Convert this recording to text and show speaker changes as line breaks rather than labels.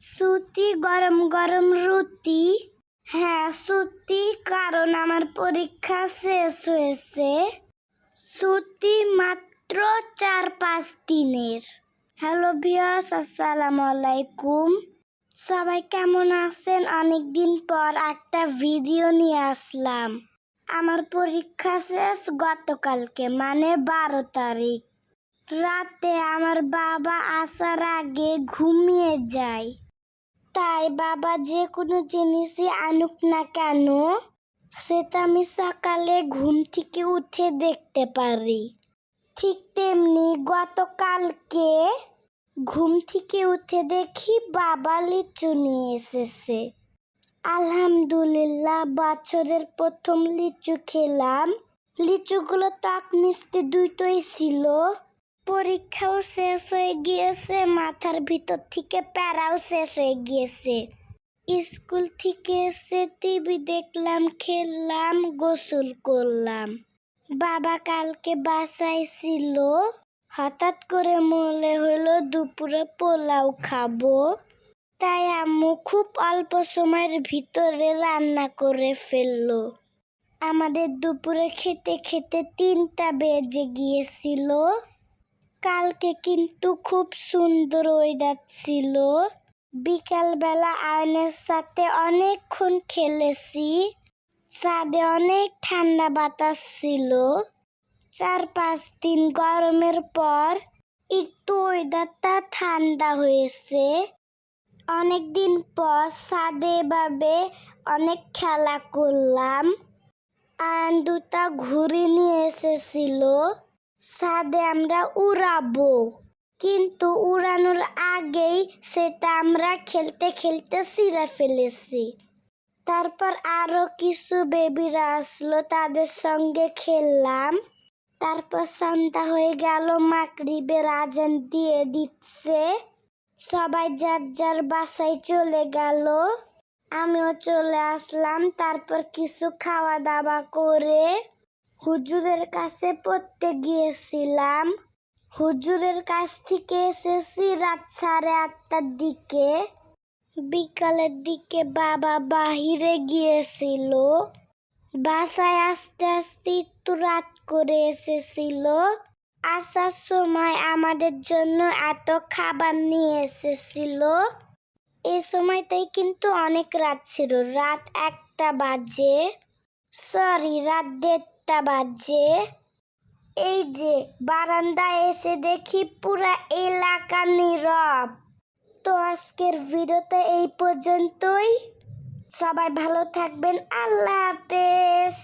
সুতি গরম গরম রুটি। হ্যাঁ সুতি, কারণ আমার পরীক্ষা শেষ হয়েছে। ছুটি মাত্র 4-5 দিনের। হ্যালো ভিউয়ার্স, আসসালামু আলাইকুম। সবাই কেমন আছেন? অনেকদিন পর একটা ভিডিও নিয়ে আসলাম। আমার পরীক্ষা শেষ গতকালকে, মানে 12 তারিখ রাতে। আমার বাবা আসার আগে ঘুমিয়ে যায়। তাই বাবা যে কোনো জিনিসই আনুক না কেন, সেটা আমি সকালে ঘুম থেকে উঠে দেখতে পারি। ঠিক তেমনি গতকালকে ঘুম থেকে উঠে দেখি বাবা লিচু নিয়ে এসেছে। আলহামদুলিল্লাহ, বছরের প্রথম লিচু খেলাম। লিচুগুলো টক মিষ্টি দুটোই ছিল। পরীক্ষাও শেষ হয়ে গিয়েছে, মাথার ভিতর থেকে প্যারাও শেষ হয়ে গিয়েছে। স্কুল থেকে এসে টিভি দেখলাম, খেললাম, গোসল করলাম। বাবা কালকে বাসায় ছিল। হঠাৎ করে মনে হলো দুপুরে পোলাও খাবো। তাই আম্মু খুব অল্প সময়ের ভিতরে রান্না করে ফেললো। আমাদের দুপুরে খেতে খেতে 3টা বেজে গিয়েছিল। কালকে কিন্তু খুব সুন্দর ওয়েদার ছিল। বিকালবেলা আয়নের সাথে অনেকক্ষণ খেলেছি। ছাদে অনেক ঠান্ডা বাতাস ছিল। 4-5 দিন গরমের পর একটু ওয়েদারটা ঠান্ডা হয়েছে। অনেকদিন পর ছাদে এভাবে অনেক খেলা করলাম। আর 2টা ঘুড়ি নিয়ে এসেছিল। ছাদে আমরা উড়াবো, কিন্তু উড়ানোর আগেই সেটা আমরা খেলতে খেলতে ছিঁড়ে ফেলেছি। তারপর আরো কিছু বেবিরা আসলো, তাদের সঙ্গে খেললাম। তারপর সন্ধ্যা হয়ে গেল, মাগরিবের আজান দিয়ে দিচ্ছে। সবাই যার যার বাসায় চলে গেল, আমিও চলে আসলাম। তারপর কিছু খাওয়া দাওয়া করে হুজুরের কাছে পড়তে গিয়েছিলাম। হুজুরের কাছ থেকে এসেছি রাত 8:30টার দিকে। বিকালের দিকে বাবা বাহিরে গিয়েছিল। বাসায় আসতে আসতে একটু রাত করে এসেছিল। আসার সময় আমাদের জন্য এত খাবার নিয়ে এসেছিল। এই সময়টাই কিন্তু অনেক রাত ছিল, রাত 1টা বাজে, সরি রাত 1:30টা বাজে। এই যে বারান্দায় এসে দেখি পুরা এলাকা নীরব। তো আজকের ভিডিওতে এই পর্যন্তই। সবাই ভালো থাকবেন, আল্লাহ হাফেজ।